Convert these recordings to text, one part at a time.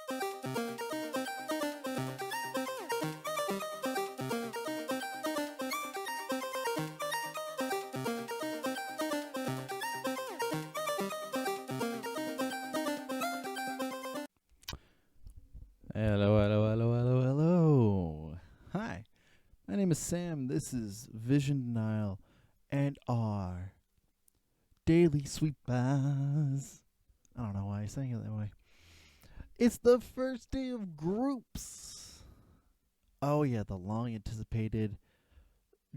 Hello, hello, hello, hello, hello. Hi, my name is Sam. This is Vision Denial and our Daily Sweet Buzz. I don't know why I sang it that way. It's the first day of groups. Oh, yeah, the long anticipated,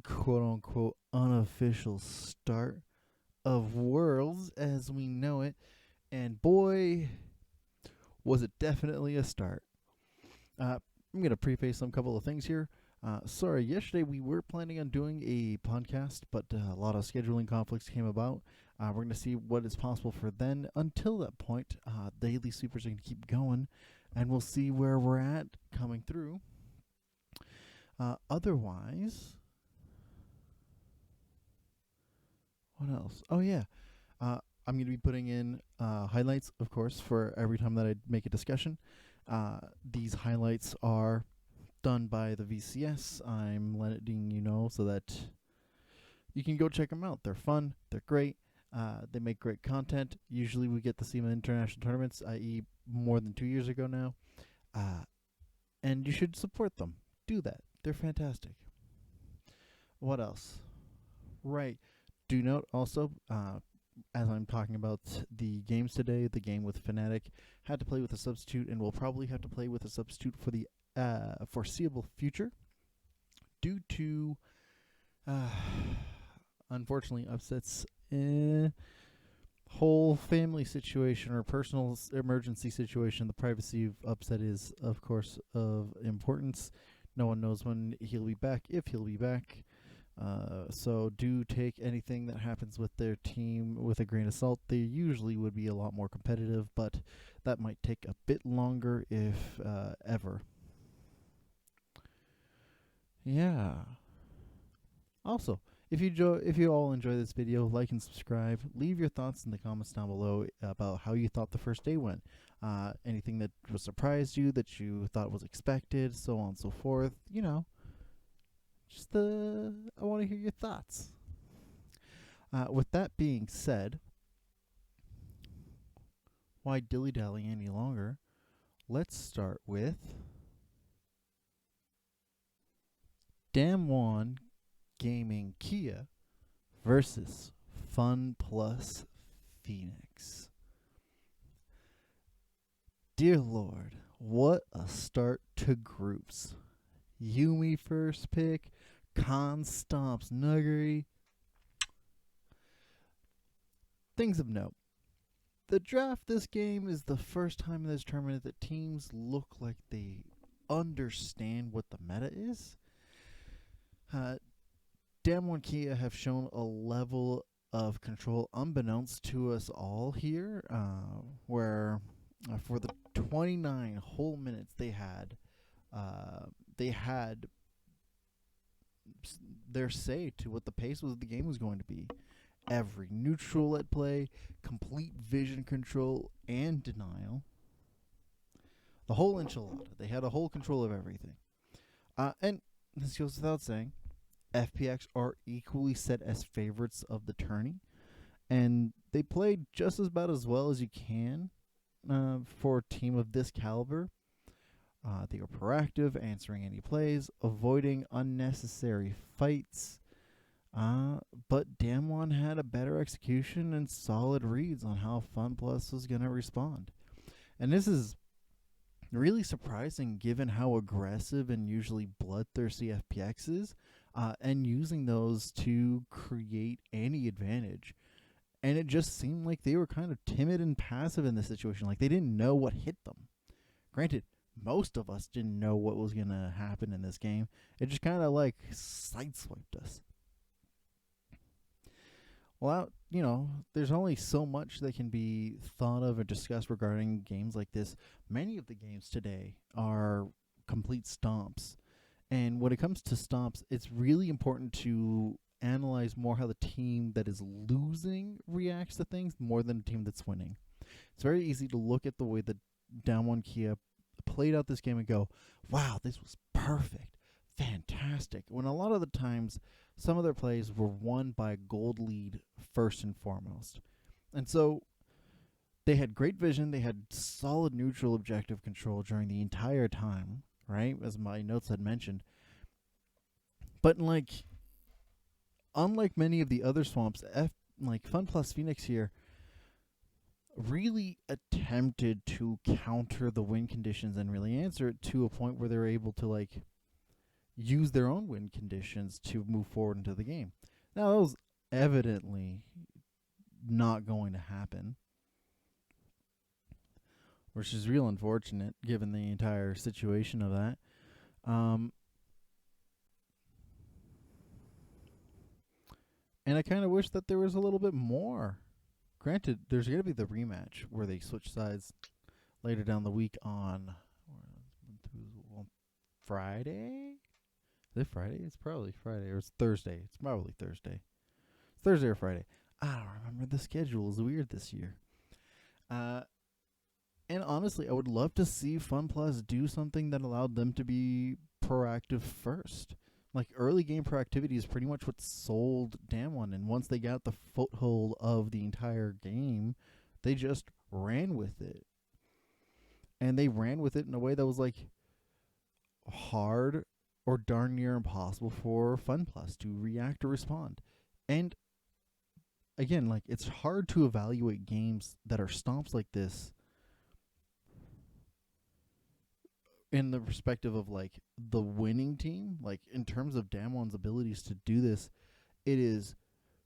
quote unquote, unofficial start of Worlds as we know it. And boy, was it definitely a start. I'm going to preface some couple of things here. Sorry, yesterday we were planning on doing a podcast, but a lot of scheduling conflicts came about. We're going to see what is possible for then. Until that point, Daily Sweepers are going to keep going, and we'll see where we're at coming through. Otherwise, what else? Oh, yeah. I'm going to be putting in highlights, of course, for every time that I make a discussion. These highlights are done by the VCS. I'm letting you know so that you can go check them out. They're fun. They're great. They make great content. Usually we get to see them in international tournaments, i.e. more than 2 years ago now. And you should support them. Do that. They're fantastic. What else? Right. Do note also, as I'm talking about the games today, the game with Fnatic had to play with a substitute and will probably have to play with a substitute for the foreseeable future due to, unfortunately, upsets whole family situation or personal emergency situation. The privacy of upset is, of course, of importance. No one knows when he'll be back, if he'll be back. So do take anything that happens with their team with a grain of salt. They usually would be a lot more competitive, but that might take a bit longer if ever. Yeah. Also, if you all enjoy this video, like and subscribe. Leave your thoughts in the comments down below about how you thought the first day went. Anything that surprised you, that you thought was expected, so on and so forth. You know, just I want to hear your thoughts. With that being said, why dilly-dally any longer? Let's start with Damwon Gaming Kia versus Fun Plus Phoenix. Dear Lord, what a start to groups. Yumi first pick, Khan stomps Nuggery. Things of note. The draft this game is the first time in this tournament that teams look like they understand what the meta is. Damwon Kia have shown a level of control unbeknownst to us all here, where for the 29 whole minutes they had their say to what the pace of the game was going to be. Every neutral at play, complete vision control and denial. The whole enchilada. They had a whole control of everything. And this goes without saying, FPX are equally set as favorites of the tourney, and they played just about as well as you can for a team of this caliber. They were proactive, answering any plays, avoiding unnecessary fights. But Damwon had a better execution and solid reads on how FunPlus was going to respond. And this is really surprising given how aggressive and usually bloodthirsty FPX is, and using those to create any advantage. And it just seemed like they were kind of timid and passive in this situation. Like they didn't know what hit them. Granted, most of us didn't know what was going to happen in this game. It just kind of like sideswiped us. Well, you know, there's only so much that can be thought of or discussed regarding games like this. Many of the games today are complete stomps. And when it comes to stomps, it's really important to analyze more how the team that is losing reacts to things more than the team that's winning. It's very easy to look at the way that Damwon Kia played out this game and go, wow, this was perfect, fantastic. When a lot of the times, some of their plays were won by a gold lead first and foremost. And so they had great vision. They had solid neutral objective control during the entire time, right? As my notes had mentioned. But unlike many of the other swamps, Fun Plus Phoenix here really attempted to counter the win conditions and really answer it to a point where they're able to use their own win conditions to move forward into the game. Now, that was evidently not going to happen, which is real unfortunate given the entire situation of that. And I kind of wish that there was a little bit more. Granted, there's going to be the rematch where they switch sides later down the week on Friday. Is it Friday? It's probably Friday, or it's Thursday. It's probably Thursday. It's Thursday or Friday. I don't remember. The schedule is weird this year. And honestly, I would love to see Fun Plus do something that allowed them to be proactive first. Early game proactivity is pretty much what sold Damwon, and once they got the foothold of the entire game, they just ran with it. And they ran with it in a way that was hard or darn near impossible for Fun Plus to react or respond. And again, it's hard to evaluate games that are stomps like this in the perspective of the winning team. In terms of Damwon's abilities to do this, it is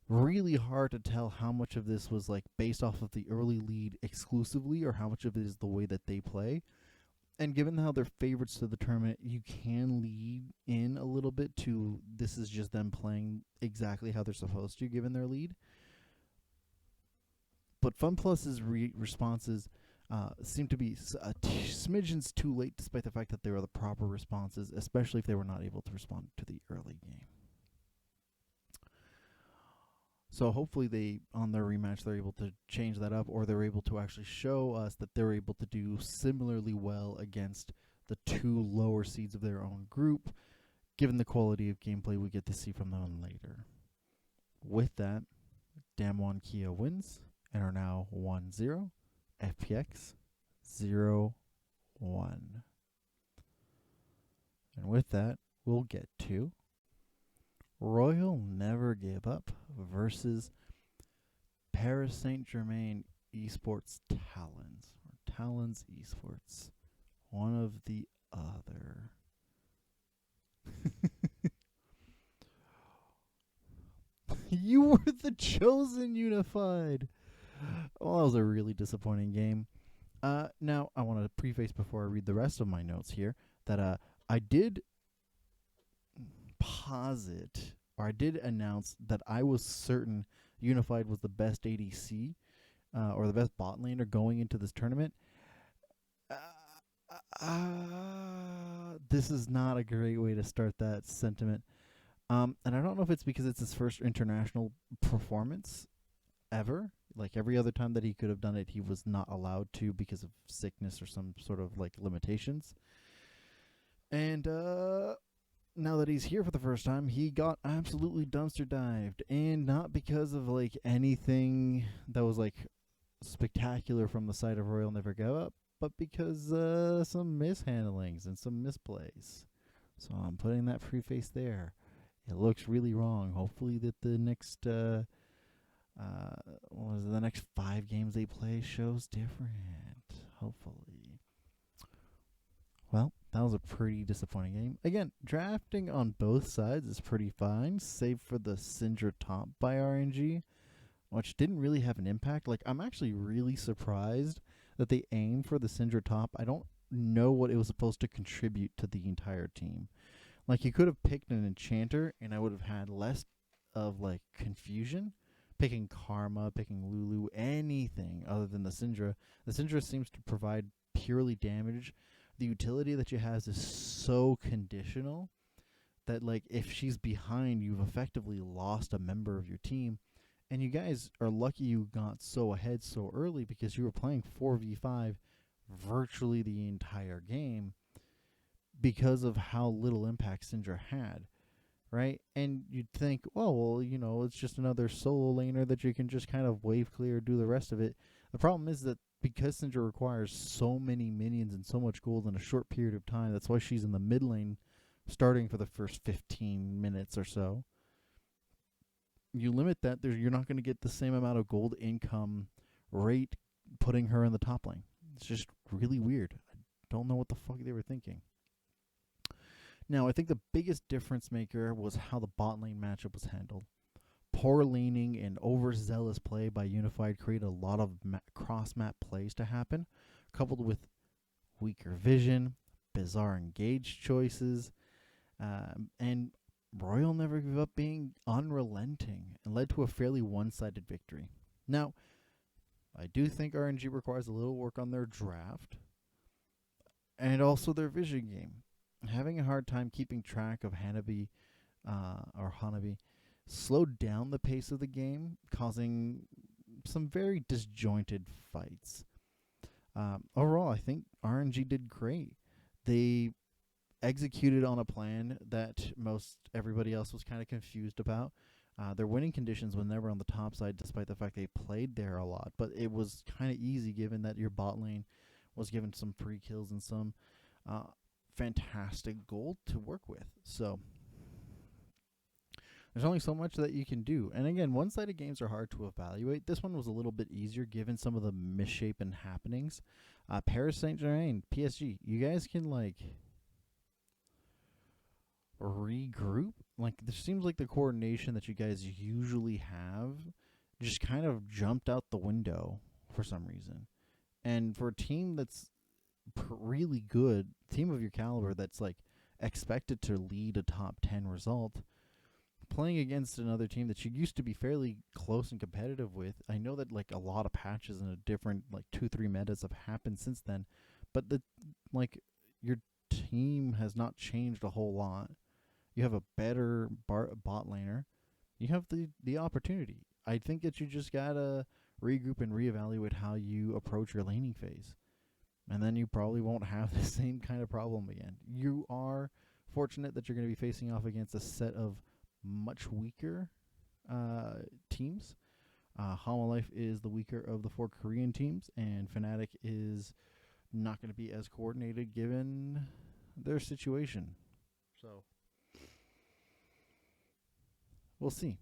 really hard to tell how much of this was based off of the early lead exclusively or how much of it is the way that they play. And given how they're favorites to the tournament, you can lead in a little bit to this is just them playing exactly how they're supposed to given their lead. But Fun Plus's responses seem to be smidgens too late, despite the fact that they were the proper responses, especially if they were not able to respond to the early game. So hopefully on their rematch, they're able to change that up, or they're able to actually show us that they're able to do similarly well against the two lower seeds of their own group, given the quality of gameplay we get to see from them later. With that, Damwon Kia wins and are now 1-0. FPX 0-1. And with that, we'll get to Royal Never Give Up versus Paris Saint-Germain Esports Talons. Or Talons Esports. One of the other. You were the chosen unified. Well, that was a really disappointing game. Now, I want to preface before I read the rest of my notes here that I did posit, or I did announce that I was certain Unified was the best ADC or the best bot laner going into this tournament. This is not a great way to start that sentiment. And I don't know if it's because it's his first international performance ever. Every other time that he could have done it, he was not allowed to because of sickness or some sort of limitations. And now that he's here for the first time, he got absolutely dumpster dived, and not because of anything that was spectacular from the side of Royal Never Give Up, but because some mishandlings and some misplays. So I'm putting that preface there. It looks really wrong. Hopefully that the next the next 5 games they play shows different. Hopefully. Well, that was a pretty disappointing game. Again, drafting on both sides is pretty fine, save for the Syndra top by RNG, which didn't really have an impact. I'm actually really surprised that they aimed for the Syndra top. I don't know what it was supposed to contribute to the entire team. You could have picked an enchanter, and I would have had less of confusion. Picking Karma, picking Lulu, anything other than the Syndra. The Syndra seems to provide purely damage. The utility that she has is so conditional that if she's behind, you've effectively lost a member of your team. And you guys are lucky you got so ahead so early because you were playing 4v5 virtually the entire game because of how little impact Syndra had, right? And you'd think, oh, well, it's just another solo laner that you can just kind of wave clear, do the rest of it. The problem is that because Syndra requires so many minions and so much gold in a short period of time, that's why she's in the mid lane starting for the first 15 minutes or so. You limit that, you're not going to get the same amount of gold income rate putting her in the top lane. It's just really weird. I don't know what the fuck they were thinking. Now, I think the biggest difference maker was how the bot lane matchup was handled. Poor laning and overzealous play by Unified created a lot of cross-map plays to happen, coupled with weaker vision, bizarre engage choices, and Royal never gave up being unrelenting and led to a fairly one-sided victory. Now, I do think RNG requires a little work on their draft and also their vision game. Having a hard time keeping track of Hanabi slowed down the pace of the game, causing some very disjointed fights. Overall, I think RNG did great. They executed on a plan that most everybody else was kind of confused about. Their winning conditions were never on the top side, despite the fact they played there a lot. But it was kind of easy given that your bot lane was given some free kills and some fantastic gold to work with. So there's only so much that you can do. And again, one-sided games are hard to evaluate. This one was a little bit easier given some of the misshapen happenings. Paris Saint-Germain, PSG, you guys can regroup. There seems like the coordination that you guys usually have just kind of jumped out the window for some reason. And for a team that's really good, team of your caliber that's expected to lead a top 10 result, playing against another team that you used to be fairly close and competitive with. I know that a lot of patches and a different 2-3 metas have happened since then, but your team has not changed a whole lot. You have a better bot laner. You have the opportunity. I think that you just gotta regroup and reevaluate how you approach your laning phase. And then you probably won't have the same kind of problem again. You are fortunate that you're going to be facing off against a set of much weaker teams. Life is the weaker of the 4 Korean teams, and Fnatic is not going to be as coordinated given their situation. So we'll see.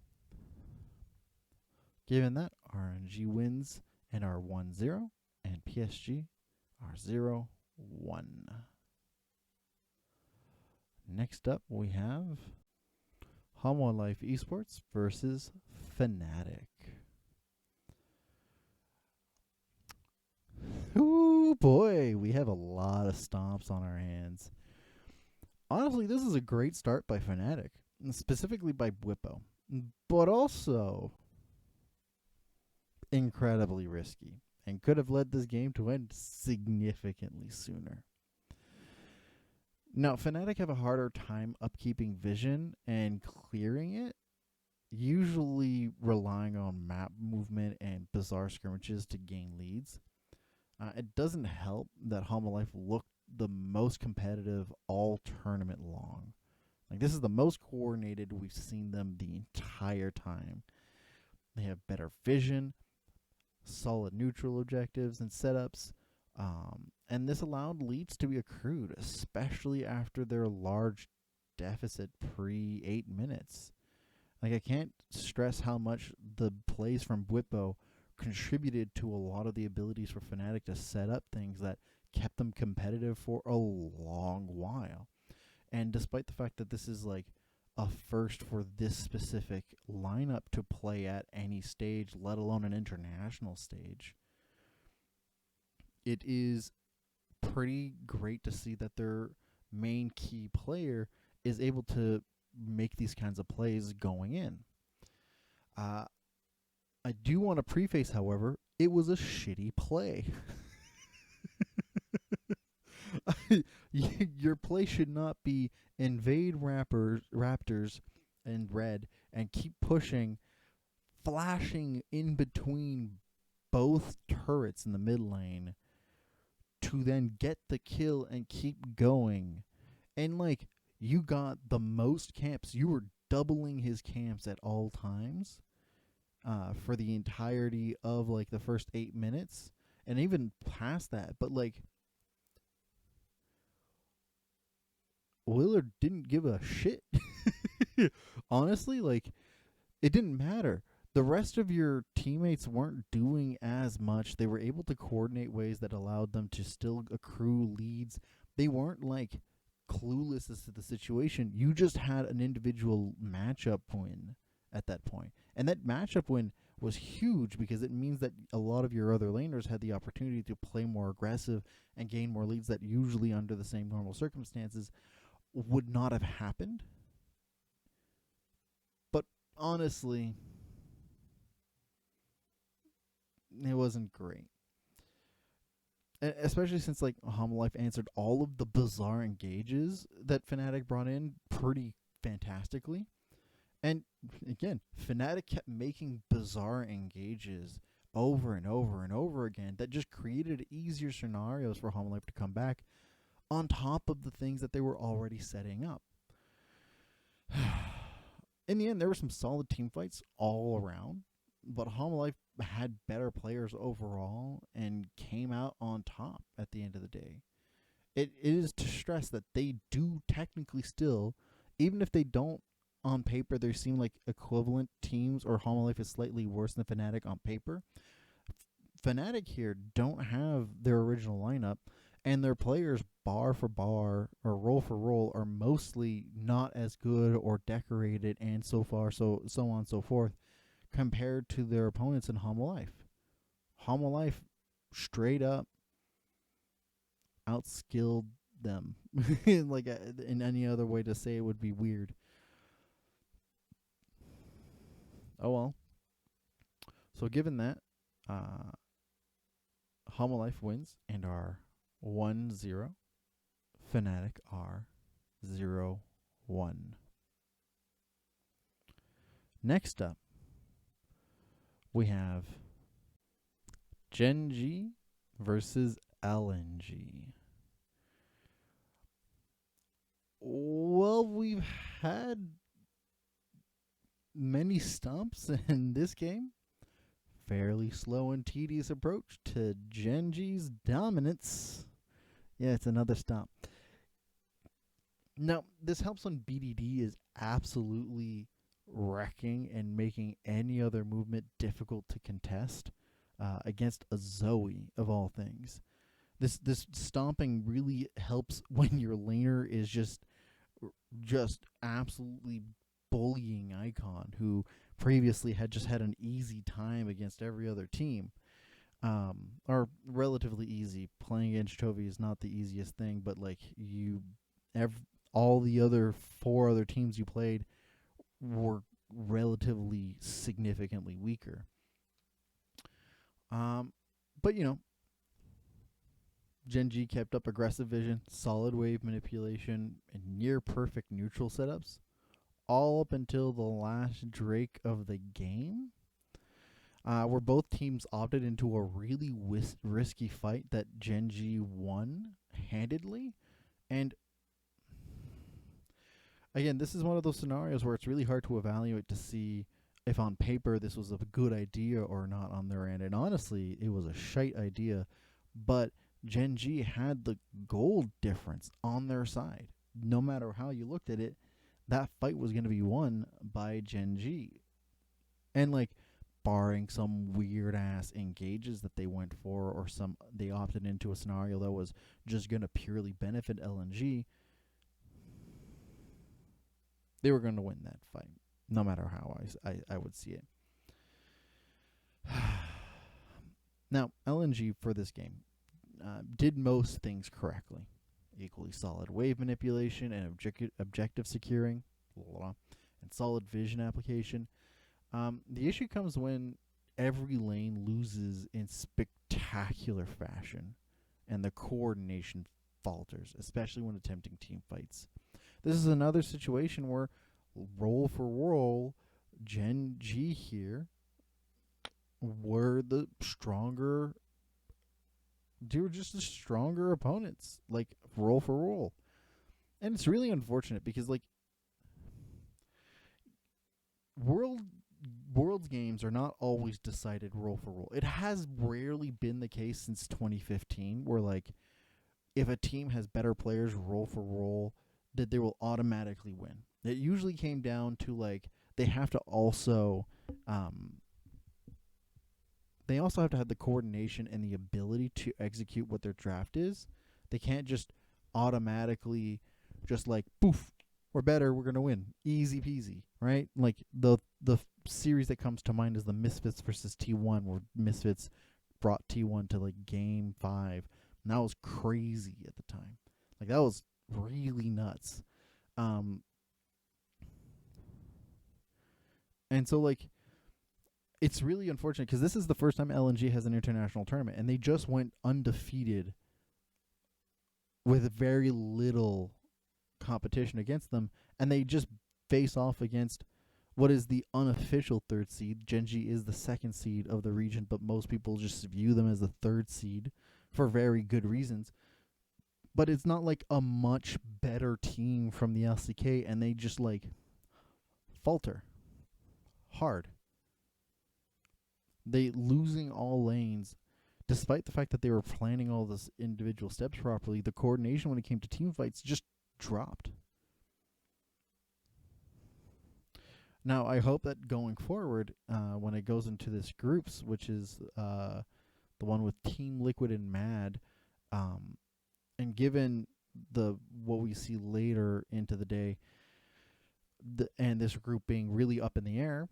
Given that, RNG wins and are 1-0, and PSG are 0-1. Next up, we have Life Esports versus Fnatic. Ooh, boy, we have a lot of stomps on our hands. Honestly, this is a great start by Fnatic, specifically by Bwipo, but also incredibly risky and could have led this game to end significantly sooner. Now, Fnatic have a harder time upkeeping vision and clearing it, usually relying on map movement and bizarre skirmishes to gain leads. It doesn't help that Life looked the most competitive all tournament long. This is the most coordinated we've seen them the entire time. They have better vision, solid neutral objectives and setups, and this allowed leads to be accrued, especially after their large deficit pre-8 minutes. I can't stress how much the plays from Bwipo contributed to a lot of the abilities for Fnatic to set up things that kept them competitive for a long while. And despite the fact that this is a first for this specific lineup to play at any stage, let alone an international stage, it is pretty great to see that their main key player is able to make these kinds of plays going in. I do want to preface, however, it was a shitty play. Your play should not be invade raptors in red and keep pushing, flashing in between both turrets in the mid lane to to then get the kill and keep going. And like, you got the most camps. You were doubling his camps at all times for the entirety of like the first 8 minutes and even past that. But like, Willard didn't give a shit. Honestly, like, it didn't matter. The rest of your teammates weren't doing as much. They were able to coordinate ways that allowed them to still accrue leads. They weren't like clueless as to the situation. You just had an individual matchup win at that point. And that matchup win was huge because it means that a lot of your other laners had the opportunity to play more aggressive and gain more leads that usually under the same normal circumstances would not have happened. But honestly, it wasn't great. Especially since like Homolife answered all of the bizarre engages that Fnatic brought in pretty fantastically. And again, Fnatic kept making bizarre engages over and over and over again that just created easier scenarios for Homolife to come back on top of the things that they were already setting up. In the end, there were some solid team fights all around, but Homolife had better players overall and came out on top at the end of the day. It is to stress that they do technically still, even if they don't on paper, they seem like equivalent teams, or Homolife is slightly worse than Fnatic on paper. Fnatic here don't have their original lineup, and their players bar for bar or roll for roll are mostly not as good or decorated and so on and so forth compared to their opponents in Homolife. Homolife straight up outskilled them. Like, in any other way to say it would be weird. Oh well. So given that, Homolife wins and are 1-0. Fnatic are 0-1. Next up, we have Gen G versus LNG. Well, we've had many stumps in this game. Fairly slow and tedious approach to Gen G's dominance. Yeah, it's another stomp. Now, this helps when BDD is absolutely wrecking and making any other movement difficult to contest against a Zoe, of all things. This stomping really helps when your laner is just absolutely bullying Icon, who previously had just had an easy time against every other team. Or relatively easy. Playing against Chovy is not the easiest thing, but like all the other 4 other teams you played were relatively significantly weaker. But you know, Gen G kept up aggressive vision, solid wave manipulation, and near perfect neutral setups, all up until the last Drake of the game, where both teams opted into a really risky fight that Gen G won handedly. And again, this is one of those scenarios where it's really hard to evaluate to see if on paper this was a good idea or not on their end. And honestly, it was a shite idea, but Gen G had the gold difference on their side. No matter how you looked at it, that fight was going to be won by Gen G. And like, barring some weird ass engages that they went for, or they opted into a scenario that was just going to purely benefit LNG, they were going to win that fight, no matter how I would see it. Now, LNG for this game did most things correctly. Equally solid wave manipulation and objective securing, and solid vision application. The issue comes when every lane loses in spectacular fashion and the coordination falters, especially when attempting team fights. This is another situation where roll for roll, Gen G here were the stronger They were just the stronger opponents, like roll for roll. And it's really unfortunate because like world world's games are not always decided roll for roll. It has rarely been the case since 2015 where like if a team has better players roll for roll that they will automatically win. It usually came down to like they have to also um they also have to have the coordination and the ability to execute what their draft is. They can't just automatically just like poof, we're better, we're gonna win, easy peasy, right? Like the series that comes to mind is the Misfits versus T1, where Misfits brought T1 to like game 5, and that was crazy at the time. Like that was really nuts. Um, and so like it's really unfortunate because this is the first time LNG has an international tournament, and they just went undefeated with very little competition against them, and they just face off against what is the unofficial third seed. Genji is the second seed of the region, but most people just view them as the third seed for very good reasons. But it's not like a much better team from the LCK, and they just like falter hard. They losing all lanes, despite the fact that they were planning all this individual steps properly. The coordination when it came to team fights just dropped. Now, I hope that going forward, when it goes into this groups, which is the one with Team Liquid and Mad, and given the what we see later into the day, and this group being really up in the air,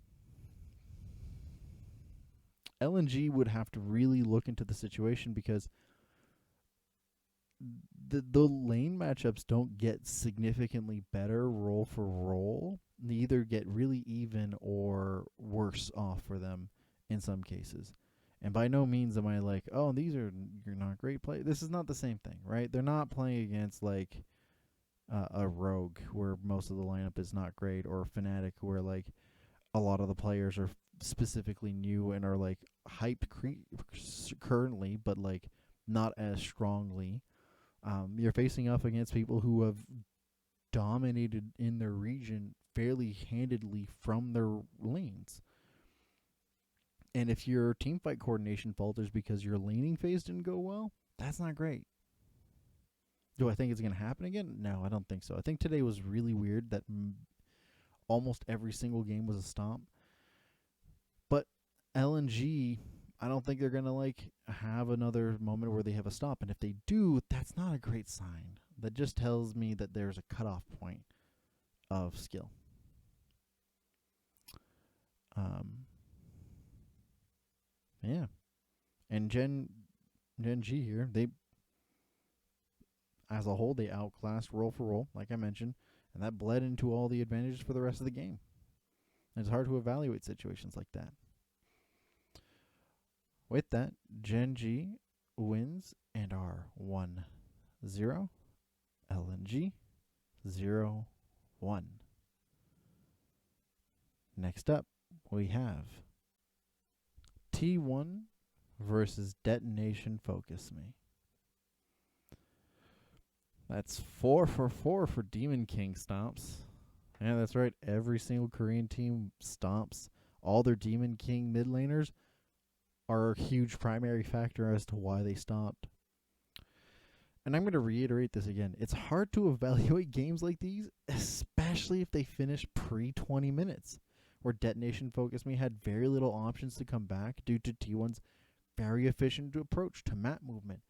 LNG would have to really look into the situation because the lane matchups don't get significantly better roll for roll. They either get really even or worse off for them in some cases. And by no means am I like, oh, you're not great play. This is not the same thing, right? They're not playing against like a rogue where most of the lineup is not great, or a Fnatic where like a lot of the players are specifically new and are like hyped currently, but like not as strongly. You're facing off against people who have dominated in their region fairly handedly from their lanes. And if your team fight coordination falters because your laning phase didn't go well, that's not great. Do I think it's going to happen again? No, I don't think so. I think today was really weird that almost every single game was a stomp. But LNG, I don't think they're going to like have another moment where they have a stop. And if they do, that's not a great sign. That just tells me that there's a cutoff point of skill. Yeah. And Gen G here, they as a whole they outclassed roll for roll, like I mentioned, and that bled into all the advantages for the rest of the game. And it's hard to evaluate situations like that. With that, Gen G wins and are 1-0. LNG 0-1. Next up, we have T1 versus Detonation Focus Me. That's 4 for 4 for Demon King stomps. Yeah, that's right. Every single Korean team stomps. All their Demon King mid laners are a huge primary factor as to why they stopped. And I'm going to reiterate this again. It's hard to evaluate games like these, especially if they finish pre-20 minutes, where Detonation Focus Me had very little options to come back due to T1's very efficient approach to map movement,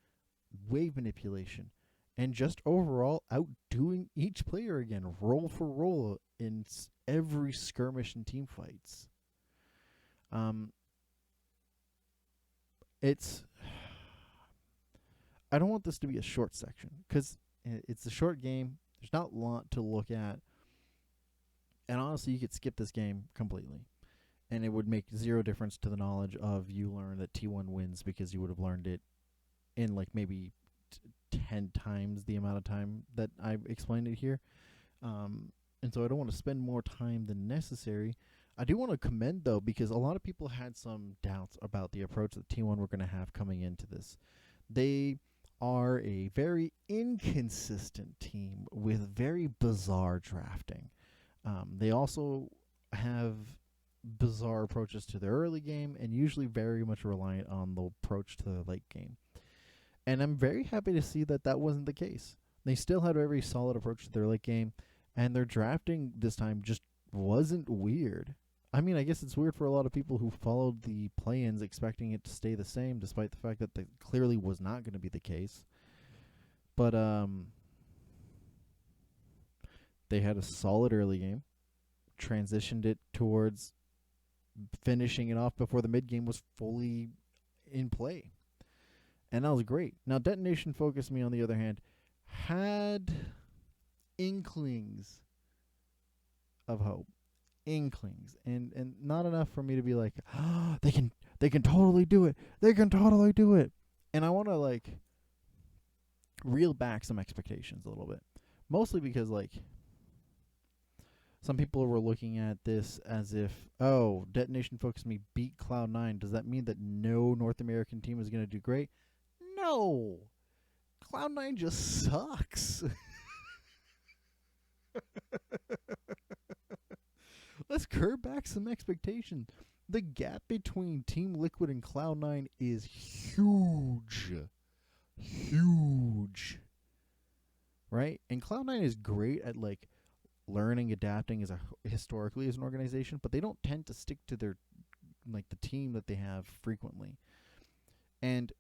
wave manipulation, and just overall outdoing each player again, roll for roll in every skirmish and team fights. It's I don't want this to be a short section because it's a short game. There's not a lot to look at. And honestly, you could skip this game completely. And it would make zero difference to the knowledge of you learn that T1 wins because you would have learned it in like maybe 10 times the amount of time that I explained it here. And so I don't want to spend more time than necessary. I do want to commend, though, because a lot of people had some doubts about the approach that T1 were going to have coming into They are a very inconsistent team with very bizarre drafting. They also have bizarre approaches to the early game and usually very much reliant on the approach to the late game. And I'm very happy to see that that wasn't the case. They still had a very solid approach to their late game, and their drafting this time just wasn't weird. I mean, I guess it's weird for a lot of people who followed the play-ins expecting it to stay the same, despite the fact that that clearly was not going to be the case. But they had a solid early game, transitioned it towards finishing it off before the mid game was fully in play. And that was great. Now, Detonation Focus Me, on the other hand, had inklings of hope. Inklings. And not enough for me to be like, oh, they can totally do it. They can totally do it. And I want to like reel back some expectations a little bit. Mostly because like some people were looking at this as if, oh, Detonation Focus Me beat Cloud9. Does that mean that no North American team is going to do great? No. Cloud9 just sucks. Let's curb back some expectations. The gap between Team Liquid and Cloud9 is huge. Huge. Right? And Cloud9 is great at like learning, adapting as historically as an organization, but they don't tend to stick to their like the team that they have frequently. And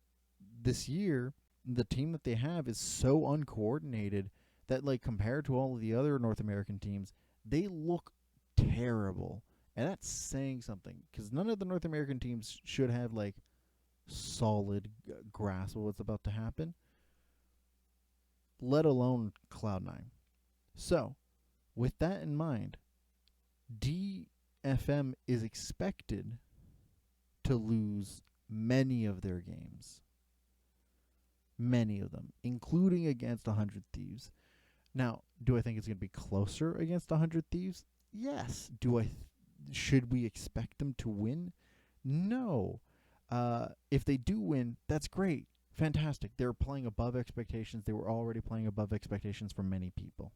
this year, the team that they have is so uncoordinated that like compared to all of the other North American teams, they look terrible. And that's saying something, because none of the North American teams should have like solid grasp of what's about to happen, let alone Cloud9. So, with that in mind, DFM is expected to lose many of their games. Many of them, including against 100 Thieves. Now, do I think it's going to be closer against 100 Thieves? Yes. Should we expect them to win? No. If they do win, that's great. Fantastic. They're playing above expectations. They were already playing above expectations for many people.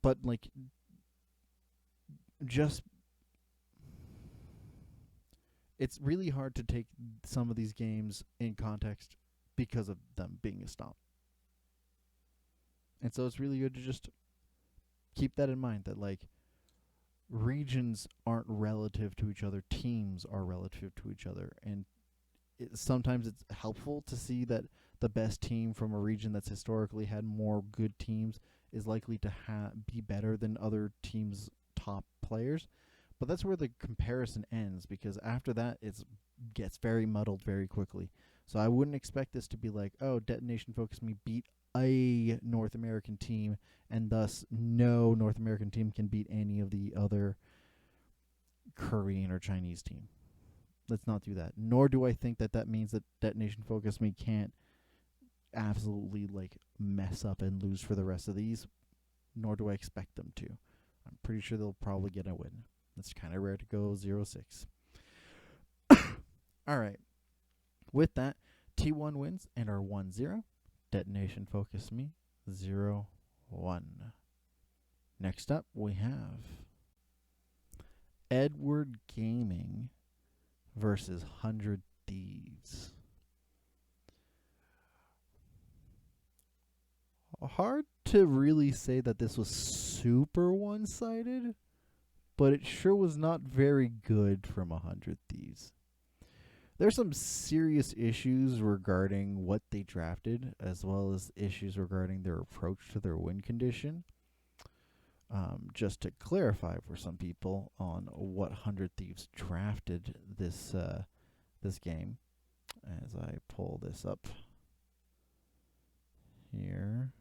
But, like, just... it's really hard to take some of these games in context because of them being a stomp. And so it's really good to just keep that in mind, that, like, regions aren't relative to each other. Teams are relative to each other. And sometimes it's helpful to see that the best team from a region that's historically had more good teams is likely to be better than other teams' top players. But that's where the comparison ends, because after that, it gets very muddled very quickly. So I wouldn't expect this to be like, oh, Detonation Focus Me beat a North American team, and thus no North American team can beat any of the other Korean or Chinese team. Let's not do that. Nor do I think that that means that Detonation Focus Me can't absolutely like mess up and lose for the rest of these. Nor do I expect them to. I'm pretty sure they'll probably get a win. It's kind of rare to go 0-6. All right. With that, T1 wins and are 1-0. Detonation Focus Me 0-1. Next up, we have Edward Gaming versus 100 Thieves. Hard to really say that this was super one-sided, but it sure was not very good from 100 Thieves. There's some serious issues regarding what they drafted, as well as issues regarding their approach to their win condition. Just to clarify for some people on what 100 Thieves drafted this game, as I pull this up here.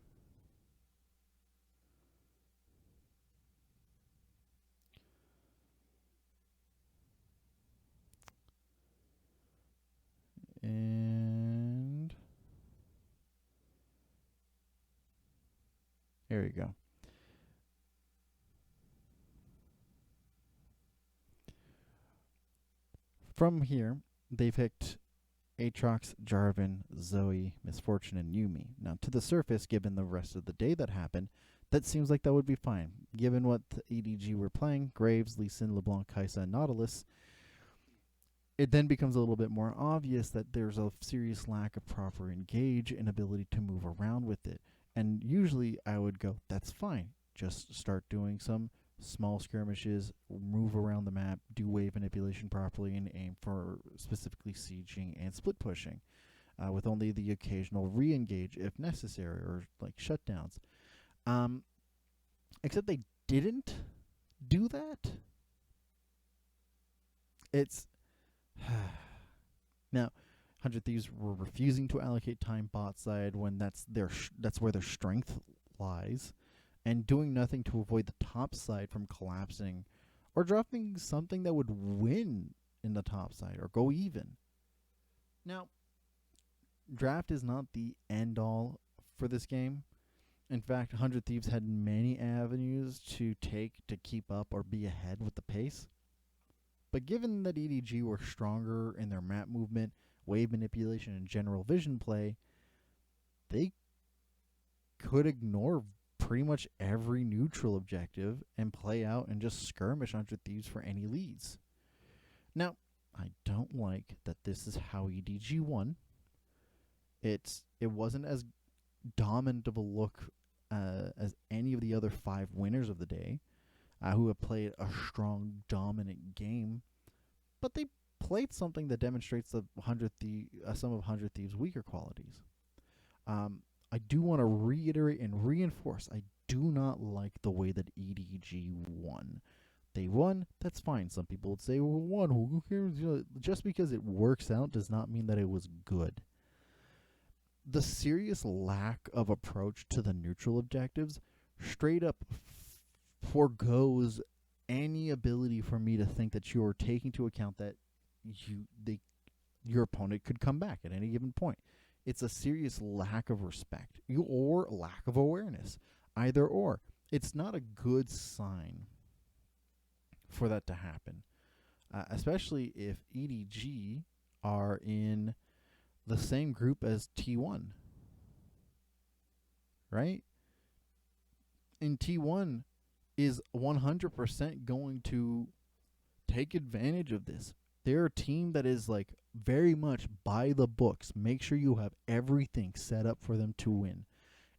And here we go. From here, they picked Aatrox, Jarvan, Zoe, Misfortune, and Yumi. Now, to the surface, given the rest of the day that happened, that seems like that would be fine. Given what the EDG were playing, Graves, Lee Sin, LeBlanc, Kai'Sa, and Nautilus, it then becomes a little bit more obvious that there's a serious lack of proper engage and ability to move around with it. And usually I would go, that's fine. Just start doing some small skirmishes, move around the map, do wave manipulation properly, and aim for specifically sieging and split pushing, with only the occasional re-engage if necessary, or like shutdowns. Except they didn't do that. It's now, 100 Thieves were refusing to allocate time bot side when that's where their strength lies, and doing nothing to avoid the top side from collapsing, or dropping something that would win in the top side or go even. Now, draft is not the end all for this game. In fact, 100 Thieves had many avenues to take to keep up or be ahead with the pace. But given that EDG were stronger in their map movement, wave manipulation, and general vision play, they could ignore pretty much every neutral objective and play out and just skirmish 100 Thieves for any leads. Now, I don't like that this is how EDG won. It wasn't as dominant of a look as any of the other 5 winners of the day, who have played a strong, dominant game, but they played something that demonstrates some of 100 Thieves' weaker qualities. I do want to reiterate and reinforce, I do not like the way that EDG won. They won, that's fine. Some people would say, well, won, who cares? Just because it works out does not mean that it was good. The serious lack of approach to the neutral objectives straight up forgoes any ability for me to think that you are taking into account that your opponent could come back at any given point. It's a serious lack of respect or lack of awareness. Either or. It's not a good sign for that to happen. Especially if EDG are in the same group as T1. Right? In T1 is 100% going to take advantage of this. They're a team that is like very much by the books. Make sure you have everything set up for them to win.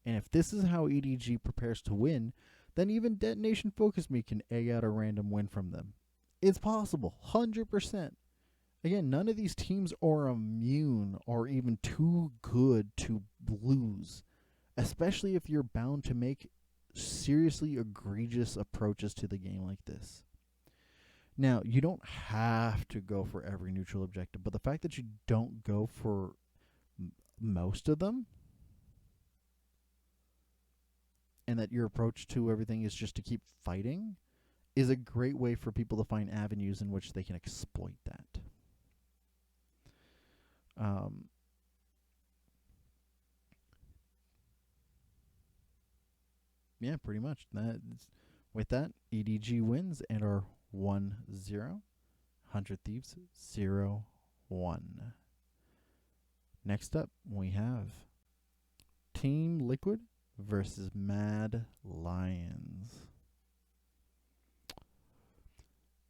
And if this is how EDG prepares to win, then even Detonation Focus Me can egg out a random win from them. It's possible, 100%. Again, none of these teams are immune or even too good to lose, especially if you're bound to make seriously egregious approaches to the game like this. Now, you don't have to go for every neutral objective, but the fact that you don't go for most of them, and that your approach to everything is just to keep fighting, is a great way for people to find avenues in which they can exploit that. Yeah, pretty much. With that, EDG wins and are 1-0. 100 Thieves 0-1. Next up, we have Team Liquid versus Mad Lions.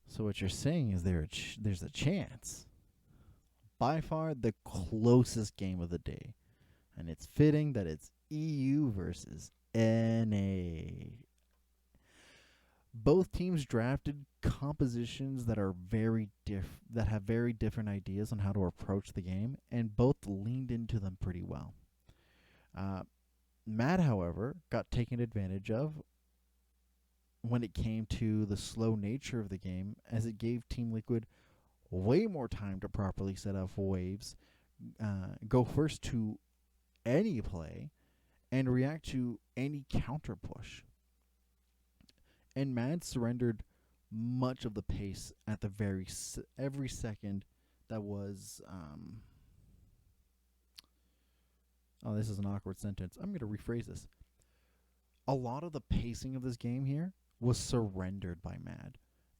So what you're saying is there's a chance. By far the closest game of the day. And it's fitting that it's EU versus NA. Both teams drafted compositions that are that have very different ideas on how to approach the game, and both leaned into them pretty well. Mad, however, got taken advantage of when it came to the slow nature of the game, as it gave Team Liquid way more time to properly set up waves, go first to any play, and react to any counter push. And Mad surrendered much of the pace at the every second that was... this is an awkward sentence. I'm going to rephrase this. A lot of the pacing of this game here was surrendered by Mad.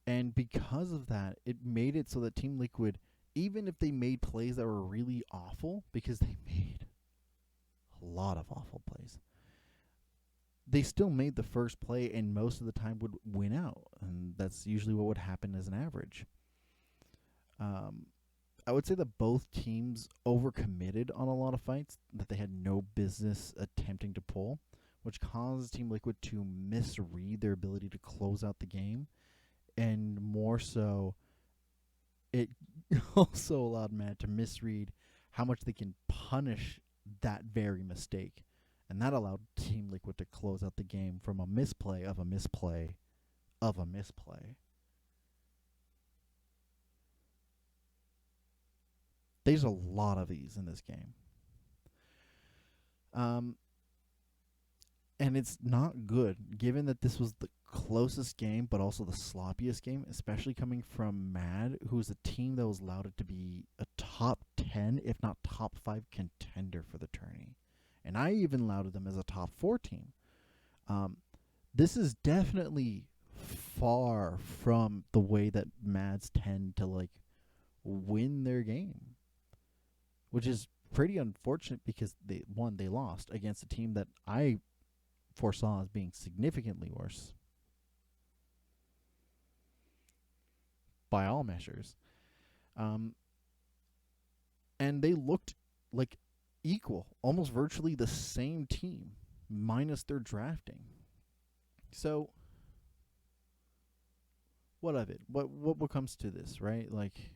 And because of that, it made it so that Team Liquid even if they made plays that were really awful, because they made a lot of awful plays, they still made the first play and most of the time would win out. And that's usually what would happen as an average. I would say that both teams overcommitted on a lot of fights that they had no business attempting to pull, which caused Team Liquid to misread their ability to close out the game. And more so, it also allowed Mad to misread how much they can punish that very mistake. And that allowed Team Liquid to close out the game from a misplay of a misplay of a misplay. There's a lot of these in this game. And it's not good, given that this was the closest game, but also the sloppiest game, especially coming from Mad, who's a team that was lauded to be a top 10, if not top 5 contender for the tourney. And I even lauded them as a top 4 team. This is definitely far from the way that Mads tend to like win their game, which is pretty unfortunate because they lost against a team that I foresaw as being significantly worse by all measures. And they looked like equal, almost virtually the same team, minus their drafting. So, what of it? What comes to this, right? Like,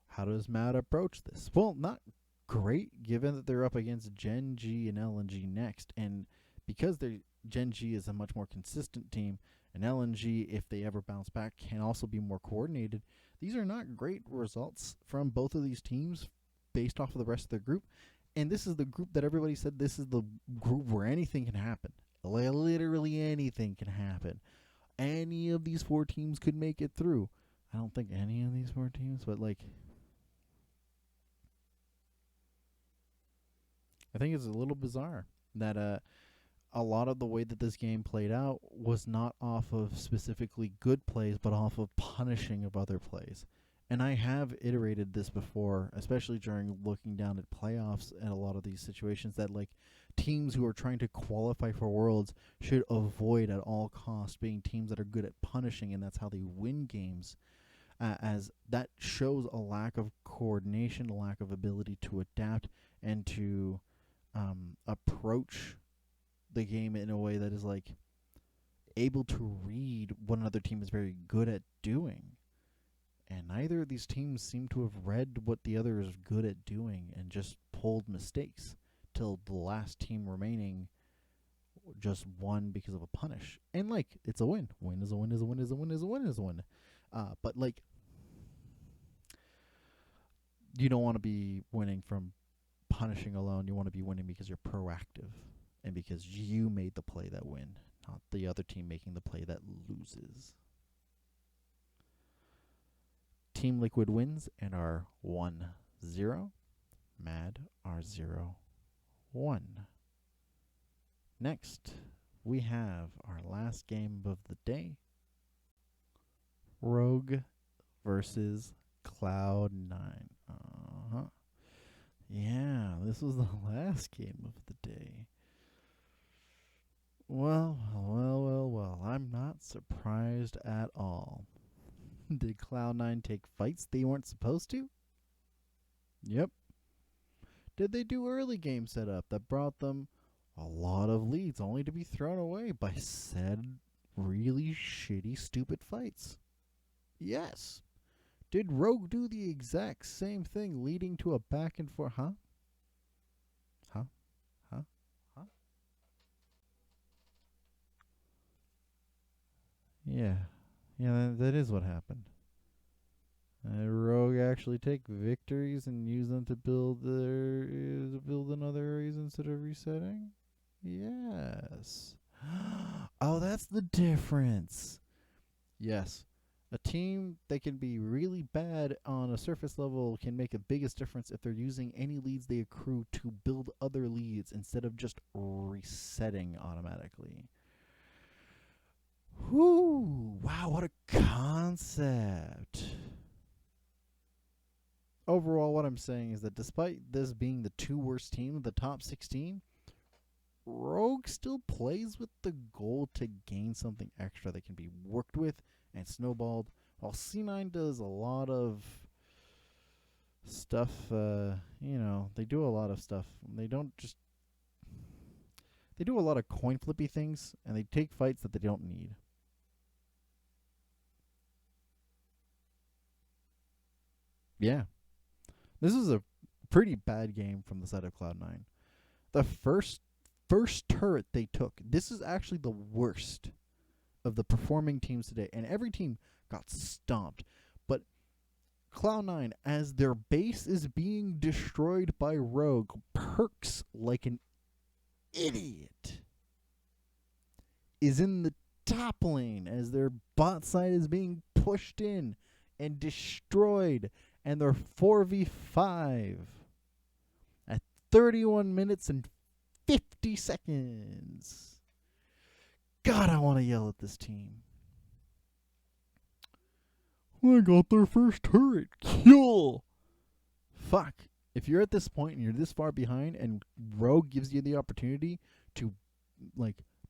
how does Mad approach this? Well, not great, given that they're up against Gen G and LNG next, and because Gen G is a much more consistent team, and LNG, if they ever bounce back, can also be more coordinated. These are not great results from both of these teams based off of the rest of their group, and this is the group that everybody said this is the group where anything can happen. Literally anything can happen. Any of these 4 teams could make it through. I don't think any of these 4 teams, but like, I think it's a little bizarre that a lot of the way that this game played out was not off of specifically good plays, but off of punishing of other plays. And I have iterated this before, especially during looking down at playoffs and a lot of these situations, that like teams who are trying to qualify for Worlds should avoid at all costs being teams that are good at punishing, and that's how they win games. As that shows a lack of coordination, a lack of ability to adapt and to approach the game in a way that is like able to read what another team is very good at doing. And neither of these teams seem to have read what the other is good at doing and just pulled mistakes till the last team remaining just won because of a punish. And like, it's a win. Win is a win is a win is a win is a win is a win. But like, you don't want to be winning from punishing alone. You want to be winning because you're proactive and because you made the play that win, not the other team making the play that loses. Team Liquid wins and are 1-0. Mad are 0-1. Next, we have our last game of the day. Rogue versus Cloud9. Yeah, this was the last game of the day. Well. I'm not surprised at all. Did Cloud9 take fights they weren't supposed to? Yep. Did they do early game setup that brought them a lot of leads only to be thrown away by said really shitty, stupid fights? Yes. Did Rogue do the exact same thing, leading to a back and forth? Huh? Yeah. Yeah, that is what happened. Rogue actually take victories and use them to build another areas instead of resetting? Yes. Oh, that's the difference. Yes. A team that can be really bad on a surface level can make the biggest difference if they're using any leads they accrue to build other leads instead of just resetting automatically. Whoo! Wow, what a concept. overall, what I'm saying is that despite this being the two worst teams of the top 16, Rogue still plays with the goal to gain something extra that can be worked with and snowballed, while C9 does a lot of stuff. They do a lot of stuff. They don't just. They do a lot of coin flippy things, and they take fights that they don't need. Yeah. This is a pretty bad game from the side of Cloud9. The first turret they took, this is actually the worst of the performing teams today, and every team got stomped. But Cloud9, as their base is being destroyed by Rogue, perks like an idiot. Is in the top lane as their bot side is being pushed in and destroyed, and they're 4v5 at 31 minutes and 50 seconds. God, I want to yell at this team. I got their first turret. Kill! Fuck. If you're at this point and you're this far behind and Rogue gives you the opportunity to,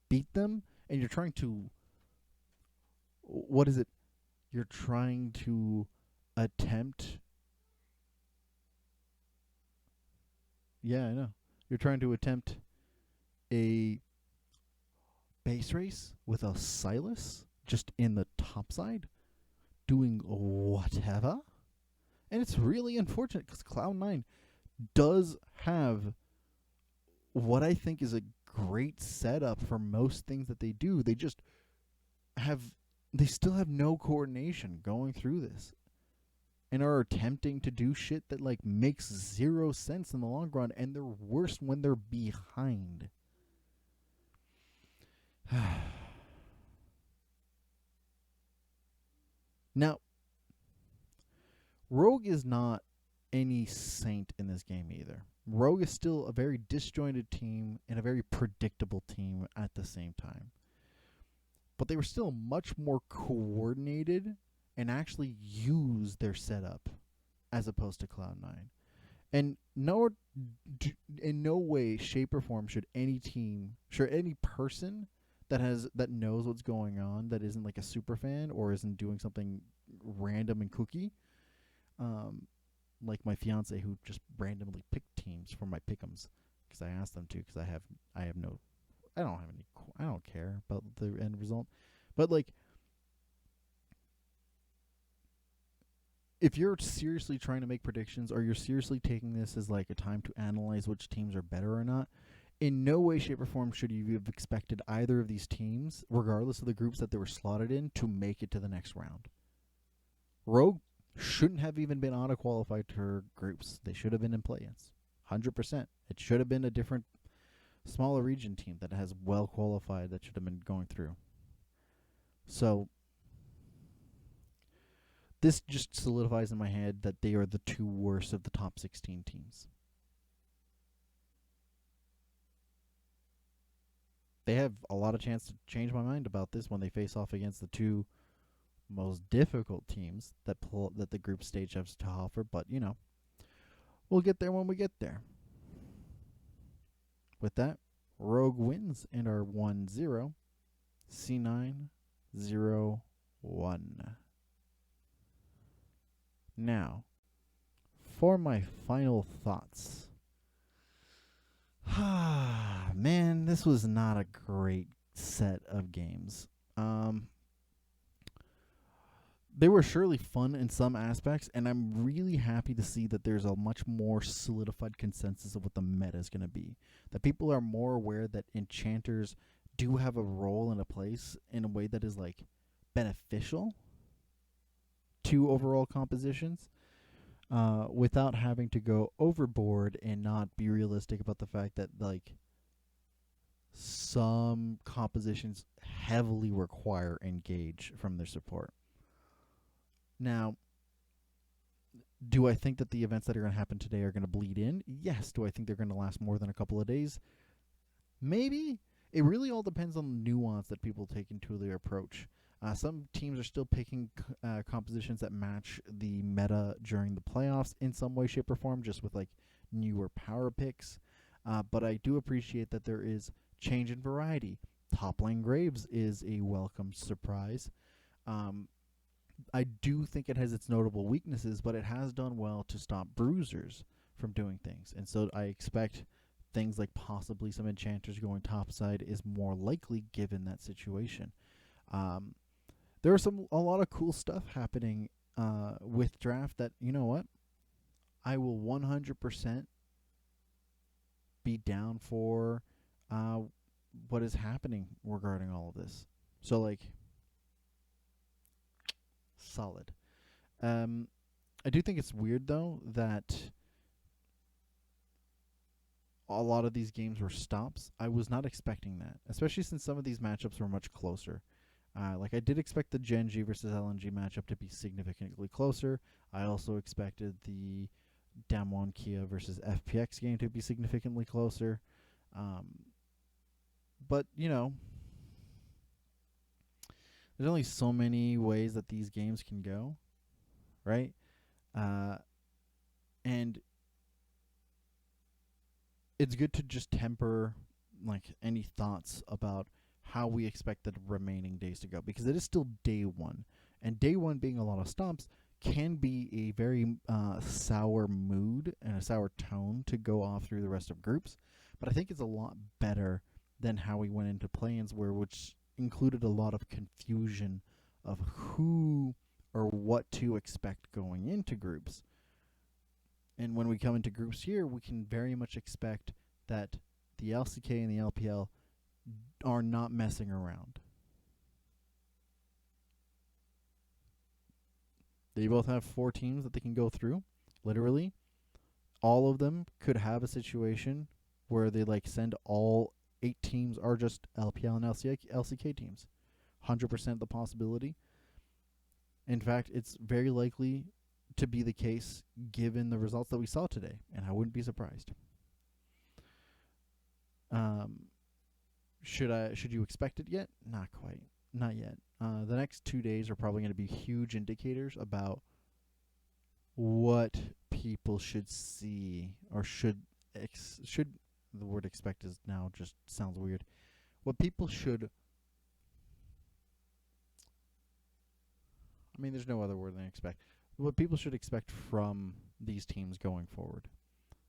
beat them, and you're trying to... What is it? You're trying to attempt... Yeah, I know. You're trying to attempt a base race with a Silas just in the top side, doing whatever. And it's really unfortunate because Cloud9 does have what I think is a great setup for most things that they do. They still have no coordination going through this, and are attempting to do shit that makes zero sense in the long run, and they're worse when they're behind. Now, Rogue is not any saint in this game either. Rogue is still a very disjointed team and a very predictable team at the same time. But they were still much more coordinated and actually use their setup as opposed to Cloud9. And in no way, shape, or form should any person that knows what's going on, that isn't like a super fan or isn't doing something random and kooky, like my fiance who just randomly picked teams for my pick'ems because I asked them to, because I don't care about the end result, but if you're seriously trying to make predictions, or you're seriously taking this as a time to analyze which teams are better or not, in no way, shape, or form should you have expected either of these teams, regardless of the groups that they were slotted in, to make it to the next round. Rogue shouldn't have even been auto-qualified to groups. They should have been in play-ins. 100%. It should have been a different, smaller region team that has well-qualified that should have been going through. So this just solidifies in my head that they are the two worst of the top 16 teams. They have a lot of chance to change my mind about this when they face off against the two most difficult teams that the group stage has to offer, but we'll get there when we get there. With that, Rogue wins and are 1-0, C9 0-1. Now, for my final thoughts. Man, this was not a great set of games. They were surely fun in some aspects, and I'm really happy to see that there's a much more solidified consensus of what the meta is going to be. That people are more aware that enchanters do have a role and a place in a way that is beneficial to overall compositions, without having to go overboard and not be realistic about the fact that some compositions heavily require engage from their support. Now, do I think that the events that are going to happen today are going to bleed in? Yes. Do I think they're going to last more than a couple of days? Maybe. It really all depends on the nuance that people take into their approach. Some teams are still picking compositions that match the meta during the playoffs in some way, shape, or form, just with like newer power picks. But I do appreciate that there is change in variety. Top lane Graves is a welcome surprise. Um, I do think it has its notable weaknesses, but it has done well to stop bruisers from doing things. And so I expect things like possibly some enchanters going topside is more likely given that situation. Um, there are a lot of cool stuff happening with draft that, you know what, I will 100% be down for what is happening regarding all of this. So like solid. I do think it's weird though that a lot of these games were stops. I was not expecting that, especially since some of these matchups were much closer. Like I did expect the Genji versus LNG matchup to be significantly closer. I also expected the Damwon Kia versus FPX game to be significantly closer. But you know, there's only so many ways that these games can go, right? And it's good to just temper like any thoughts about how we expect the remaining days to go, because it is still day one, and day one being a lot of stomps can be a very sour mood and a sour tone to go off through the rest of groups. But I think it's a lot better than how we went into play-ins, which included a lot of confusion of who or what to expect going into groups. And when we come into groups here, we can very much expect that the LCK and the LPL are not messing around. They both have 4 teams that they can go through. Literally, all of them could have a situation where they like send all 8 teams are just LPL and LCK teams. 100% the possibility. In fact, it's very likely to be the case given the results that we saw today, and I wouldn't be surprised. Should you expect it yet? Not quite. Not yet. The next 2 days are probably going to be huge indicators about what people should see, or should the word expect is now just sounds weird. What people should, I mean, there's no other word than expect. What people should expect from these teams going forward.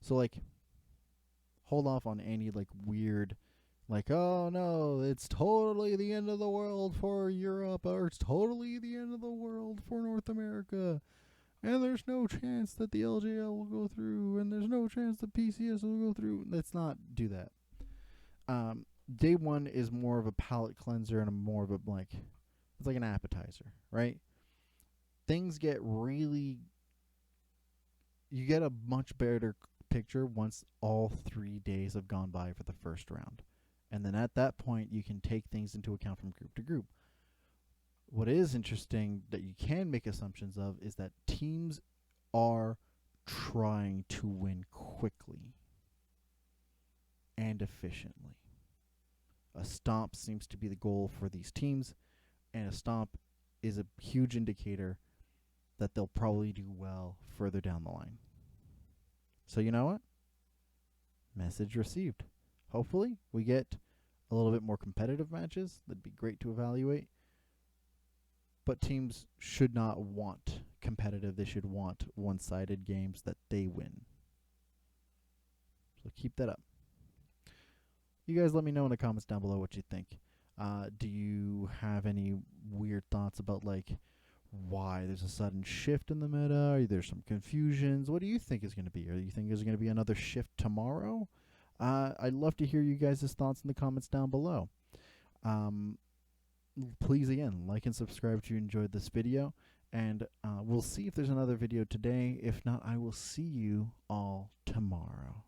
So like, hold off on any like weird, like, oh no, it's totally the end of the world for Europe, or it's totally the end of the world for North America, and there's no chance that the LJL will go through, and there's no chance that PCS will go through. Let's not do that. Day one is more of a palate cleanser and more of a it's like an appetizer, right? Things get you get a much better picture once all 3 days have gone by for the first round. And then at that point, you can take things into account from group to group. What is interesting that you can make assumptions of is that teams are trying to win quickly and efficiently. A stomp seems to be the goal for these teams, and a stomp is a huge indicator that they'll probably do well further down the line. So you know what? Message received. Hopefully we get a little bit more competitive matches. That'd be great to evaluate. But teams should not want competitive. They should want one-sided games that they win. So keep that up. You guys let me know in the comments down below what you think. Do you have any weird thoughts about like why there's a sudden shift in the meta? Are there some confusions? What do you think is going to be? Or do you think there's going to be another shift tomorrow? I'd love to hear you guys' thoughts in the comments down below. Please, again, like and subscribe if you enjoyed this video. And we'll see if there's another video today. If not, I will see you all tomorrow.